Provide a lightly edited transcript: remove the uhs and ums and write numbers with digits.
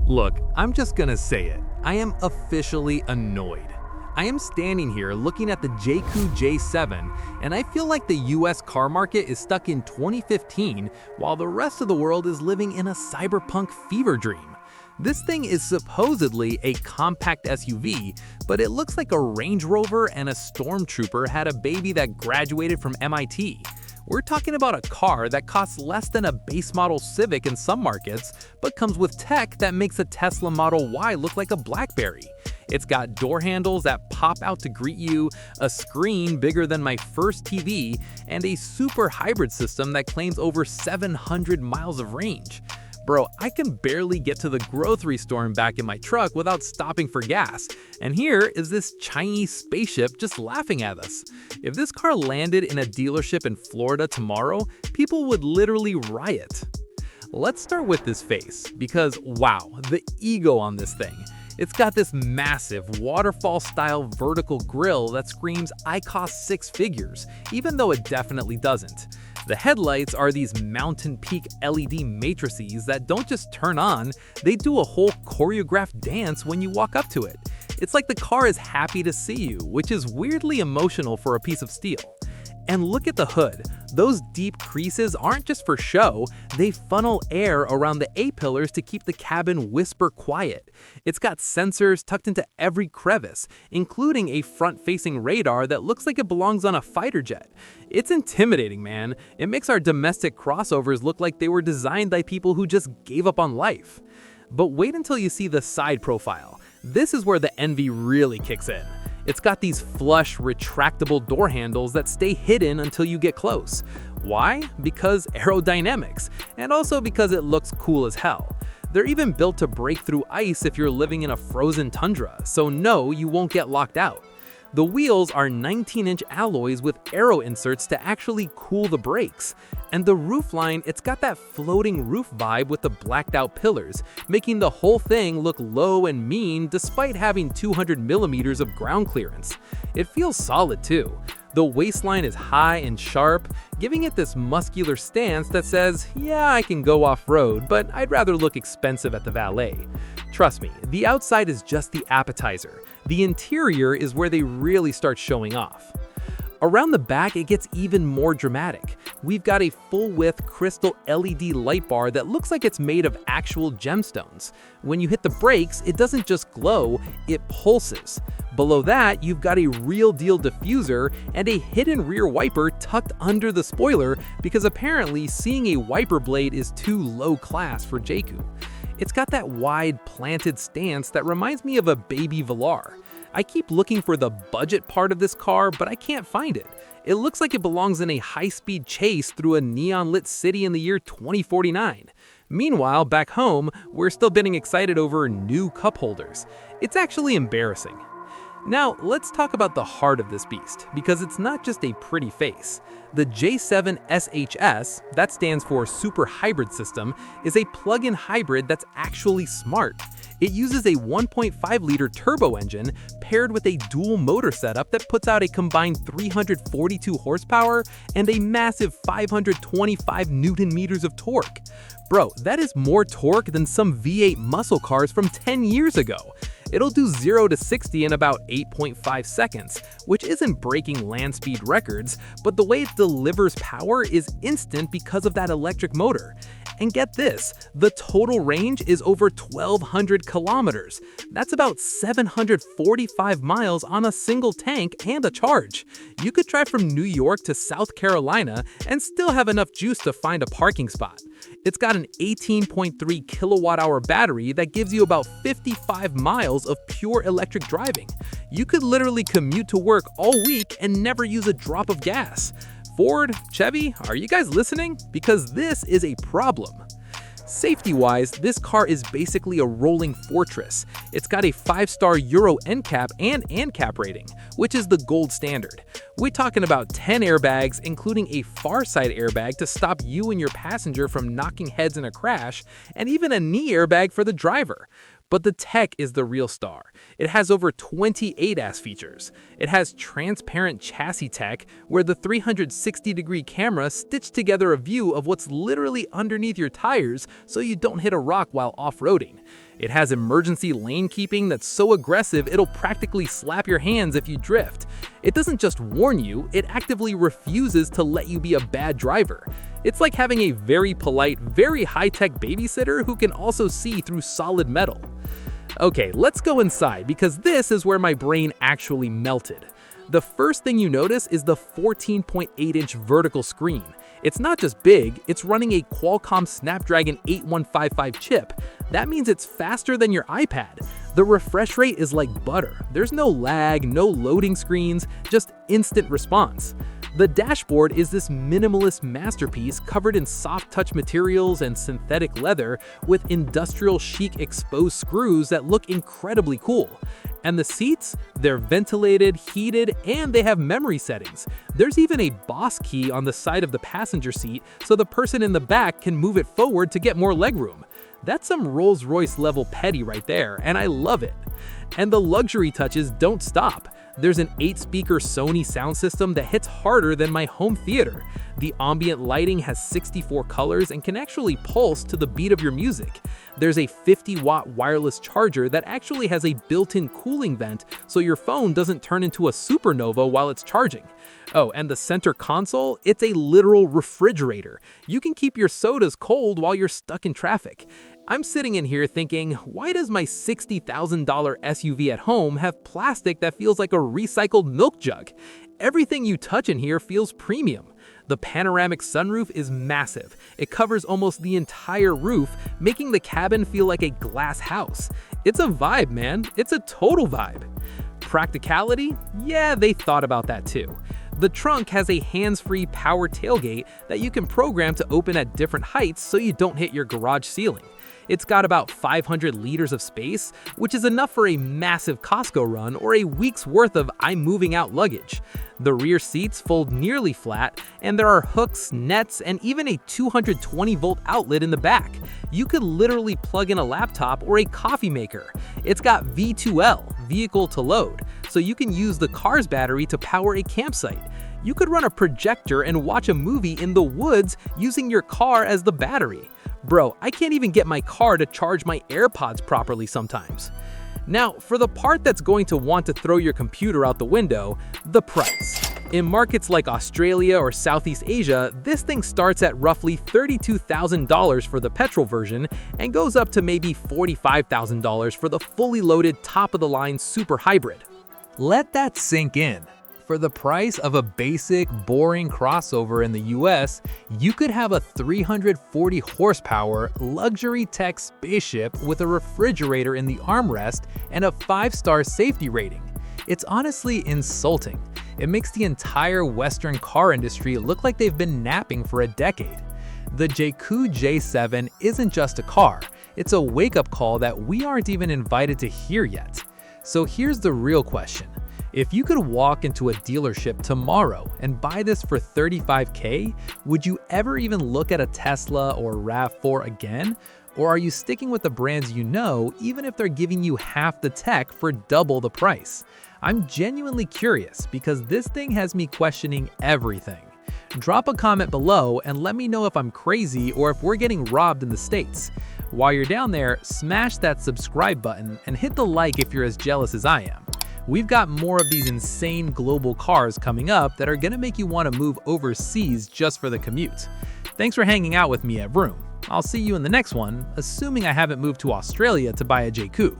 Look, I'm just gonna say it. I am officially annoyed. I am standing here looking at the Jaecoo J7, and I feel like the US car market is stuck in 2015 while the rest of the world is living in a cyberpunk fever dream. This thing is supposedly a compact SUV, but it looks like a Range Rover and a Stormtrooper had a baby that graduated from MIT. We're talking about a car that costs less than a base model Civic in some markets, but comes with tech that makes a Tesla Model Y look like a BlackBerry. It's got door handles that pop out to greet you, a screen bigger than my first TV, and a super hybrid system that claims over 700 miles of range. Bro, I can barely get to the grocery store and back in my truck without stopping for gas, and here is this Chinese spaceship just laughing at us. If this car landed in a dealership in Florida tomorrow, people would literally riot. Let's start with this face, because wow, the ego on this thing. It's got this massive waterfall-style vertical grille that screams, "I cost six figures," even though it definitely doesn't. The headlights are these mountain peak LED matrices that don't just turn on, they do a whole choreographed dance when you walk up to it. It's like the car is happy to see you, which is weirdly emotional for a piece of steel. And look at the hood. Those deep creases aren't just for show, they funnel air around the A-pillars to keep the cabin whisper quiet. It's got sensors tucked into every crevice, including a front-facing radar that looks like it belongs on a fighter jet. It's intimidating, man. It makes our domestic crossovers look like they were designed by people who just gave up on life. But wait until you see the side profile. This is where the envy really kicks in. It's got these flush, retractable door handles that stay hidden until you get close. Why? Because aerodynamics, and also because it looks cool as hell. They're even built to break through ice if you're living in a frozen tundra, so no, you won't get locked out. The wheels are 19-inch alloys with aero inserts to actually cool the brakes. And the roofline, it's got that floating roof vibe with the blacked out pillars, making the whole thing look low and mean despite having 200 millimeters of ground clearance. It feels solid too. The waistline is high and sharp, giving it this muscular stance that says, yeah, I can go off-road, but I'd rather look expensive at the valet. Trust me, the outside is just the appetizer. The interior is where they really start showing off. Around the back, it gets even more dramatic. We've got a full-width crystal LED light bar that looks like it's made of actual gemstones. When you hit the brakes, it doesn't just glow, it pulses. Below that, you've got a real-deal diffuser and a hidden rear wiper tucked under the spoiler because apparently seeing a wiper blade is too low class for Jaecoo. It's got that wide, planted stance that reminds me of a baby Velar. I keep looking for the budget part of this car, but I can't find it. It looks like it belongs in a high-speed chase through a neon-lit city in the year 2049. Meanwhile, back home, we're still getting excited over new cup holders. It's actually embarrassing. Now, let's talk about the heart of this beast, because it's not just a pretty face. The J7 SHS, that stands for Super Hybrid System, is a plug-in hybrid that's actually smart. It uses a 1.5-liter turbo engine paired with a dual motor setup that puts out a combined 342 horsepower and a massive 525 newton-meters of torque. Bro, that is more torque than some V8 muscle cars from 10 years ago. It'll do 0 to 60 in about 8.5 seconds, which isn't breaking land speed records, but the way it delivers power is instant because of that electric motor. And get this, the total range is over 1,200 kilometers. That's about 745 miles on a single tank and a charge. You could drive from New York to South Carolina and still have enough juice to find a parking spot. It's got an 18.3 kilowatt-hour battery that gives you about 55 miles of pure electric driving. You could literally commute to work all week and never use a drop of gas. Ford, Chevy, are you guys listening? Because this is a problem. Safety-wise, this car is basically a rolling fortress. It's got a 5-star Euro NCAP and ANCAP rating, which is the gold standard. We're talking about 10 airbags, including a far side airbag to stop you and your passenger from knocking heads in a crash, and even a knee airbag for the driver. But the tech is the real star. It has over 20 ADAS features. It has transparent chassis tech, where the 360-degree camera stitched together a view of what's literally underneath your tires so you don't hit a rock while off-roading. It has emergency lane keeping that's so aggressive it'll practically slap your hands if you drift. It doesn't just warn you, it actively refuses to let you be a bad driver. It's like having a very polite, very high-tech babysitter who can also see through solid metal. Okay, let's go inside because this is where my brain actually melted. The first thing you notice is the 14.8-inch vertical screen. It's not just big, it's running a Qualcomm Snapdragon 8155 chip. That means it's faster than your iPad. The refresh rate is like butter. There's no lag, no loading screens, just instant response. The dashboard is this minimalist masterpiece covered in soft touch materials and synthetic leather with industrial chic exposed screws that look incredibly cool. And the seats? They're ventilated, heated, and they have memory settings. There's even a boss key on the side of the passenger seat so the person in the back can move it forward to get more legroom. That's some Rolls-Royce level petty right there, and I love it. And the luxury touches don't stop. There's an 8-speaker Sony sound system that hits harder than my home theater. The ambient lighting has 64 colors and can actually pulse to the beat of your music. There's a 50-watt wireless charger that actually has a built-in cooling vent so your phone doesn't turn into a supernova while it's charging. Oh, and the center console, it's a literal refrigerator. You can keep your sodas cold while you're stuck in traffic. I'm sitting in here thinking, why does my $60,000 SUV at home have plastic that feels like a recycled milk jug? Everything you touch in here feels premium. The panoramic sunroof is massive. It covers almost the entire roof, making the cabin feel like a glass house. It's a vibe, man. It's a total vibe. Practicality? Yeah, they thought about that too. The trunk has a hands-free power tailgate that you can program to open at different heights so you don't hit your garage ceiling. It's got about 500 liters of space, which is enough for a massive Costco run or a week's worth of I'm moving out luggage. The rear seats fold nearly flat, and there are hooks, nets, and even a 220-volt outlet in the back. You could literally plug in a laptop or a coffee maker. It's got V2L, vehicle to load, so you can use the car's battery to power a campsite. You could run a projector and watch a movie in the woods using your car as the battery. Bro, I can't even get my car to charge my AirPods properly sometimes. Now, for the part that's going to want to throw your computer out the window, the price. In markets like Australia or Southeast Asia, this thing starts at roughly $32,000 for the petrol version and goes up to maybe $45,000 for the fully loaded top-of-the-line Super Hybrid. Let that sink in. For the price of a basic, boring crossover in the US, you could have a 340 horsepower luxury tech spaceship with a refrigerator in the armrest and a 5-star safety rating. It's honestly insulting. It makes the entire Western car industry look like they've been napping for a decade. The Jaecoo J7 isn't just a car, it's a wake-up call that we aren't even invited to hear yet. So here's the real question. If you could walk into a dealership tomorrow and buy this for $35K, would you ever even look at a Tesla or RAV4 again? Or are you sticking with the brands you know, even if they're giving you half the tech for double the price? I'm genuinely curious because this thing has me questioning everything. Drop a comment below and let me know if I'm crazy or if we're getting robbed in the States. While you're down there, smash that subscribe button and hit the like if you're as jealous as I am. We've got more of these insane global cars coming up that are gonna make you want to move overseas just for the commute. Thanks for hanging out with me at Vroom. I'll see you in the next one, assuming I haven't moved to Australia to buy a Jaecoo.